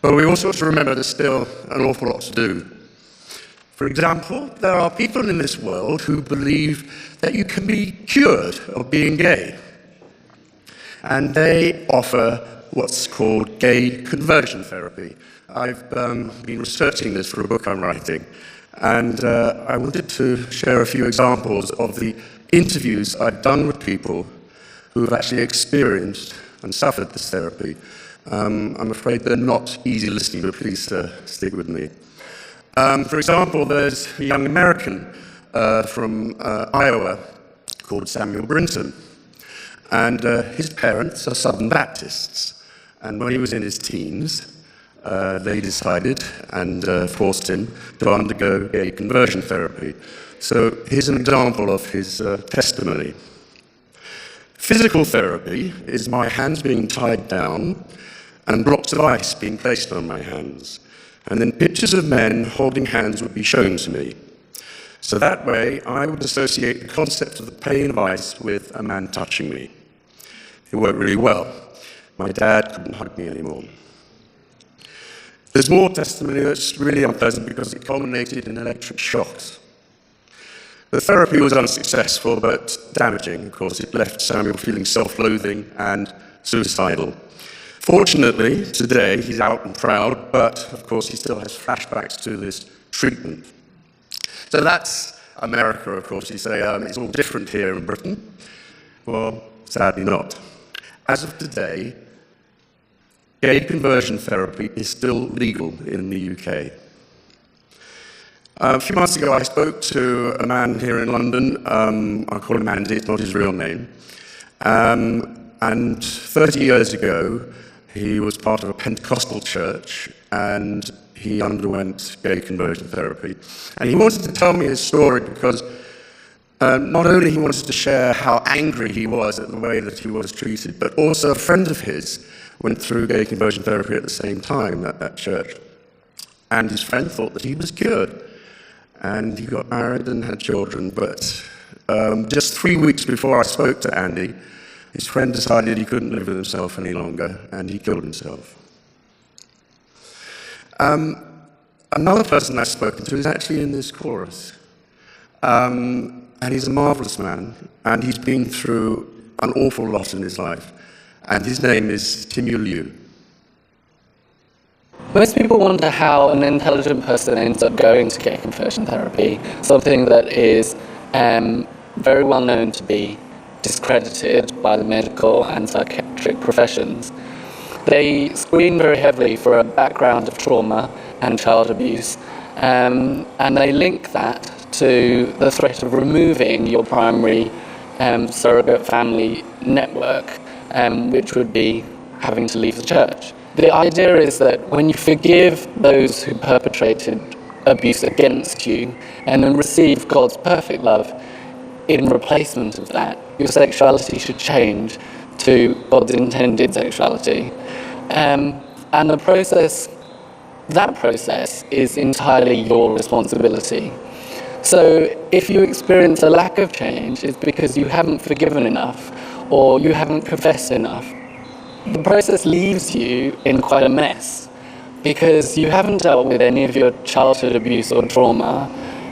But we also have to remember there's still an awful lot to do. For example, there are people in this world who believe that you can be cured of being gay. And they offer what's called gay conversion therapy. I've been researching this for a book I'm writing, and I wanted to share a few examples of the interviews I've done with people who have actually experienced and suffered this therapy. I'm afraid they're not easy listening, but please stick with me. For example, there's a young American from Iowa called Samuel Brinton, and his parents are Southern Baptists. And when he was in his teens, they decided and forced him to undergo gay conversion therapy. So here's an example of his testimony. Physical therapy is my hands being tied down and blocks of ice being placed on my hands. And then pictures of men holding hands would be shown to me. So that way, I would associate the concept of the pain of ice with a man touching me. It worked really well. My dad couldn't hug me anymore. There's more testimony that's really unpleasant because it culminated in electric shocks. The therapy was unsuccessful, but damaging. Of course, it left Samuel feeling self-loathing and suicidal. Fortunately, today, he's out and proud, but of course, he still has flashbacks to this treatment. So that's America, of course. You say, it's all different here in Britain. Well, sadly not. As of today, gay conversion therapy is still legal in the UK. A few months ago, I spoke to a man here in London. I call him Andy, it's not his real name. And 30 years ago, he was part of a Pentecostal church, and he underwent gay conversion therapy. And he wanted to tell me his story because not only he wanted to share how angry he was at the way that he was treated, but also a friend of his went through gay conversion therapy at the same time at that church. And his friend thought that he was cured. And he got married and had children. But just 3 weeks before I spoke to Andy, his friend decided he couldn't live with himself any longer, and he killed himself. Another person I've spoken to is actually in this chorus. And he's a marvelous man, and he's been through an awful lot in his life. And his name is Timmy Liu. Most people wonder how an intelligent person ends up going to gay conversion therapy, something that is very well known to be discredited by the medical and psychiatric professions. They screen very heavily for a background of trauma and child abuse, and they link that to the threat of removing your primary surrogate family network, which would be having to leave the church. The idea is that when you forgive those who perpetrated abuse against you and then receive God's perfect love in replacement of that, your sexuality should change to God's intended sexuality. And that process is entirely your responsibility. So if you experience a lack of change, it's because you haven't forgiven enough or you haven't confessed enough. The process leaves you in quite a mess because you haven't dealt with any of your childhood abuse or trauma.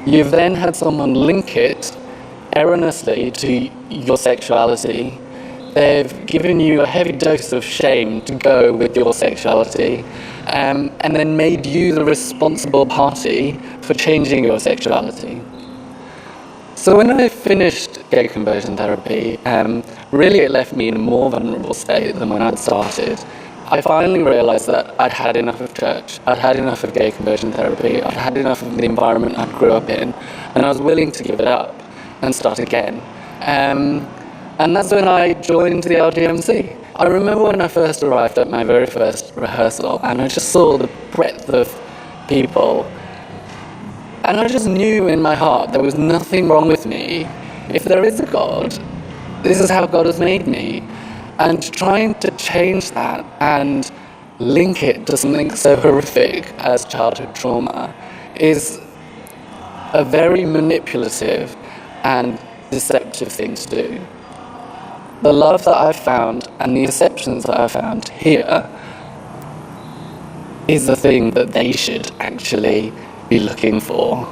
You've then had someone link it erroneously to your sexuality. They've given you a heavy dose of shame to go with your sexuality, and then made you the responsible party for changing your sexuality. So when I finished gay conversion therapy, really it left me in a more vulnerable state than when I'd started. I finally realised that I'd had enough of church, I'd had enough of gay conversion therapy, I'd had enough of the environment I grew up in, and I was willing to give it up and start again. And that's when I joined the LGMC. I remember when I first arrived at my very first rehearsal, and I just saw the breadth of people. And I just knew in my heart there was nothing wrong with me. If there is a God, this is how God has made me. And trying to change that and link it to something so horrific as childhood trauma is a very manipulative and deceptive thing to do. The love that I've found and the exceptions that I've found here is the thing that they should actually be looking for.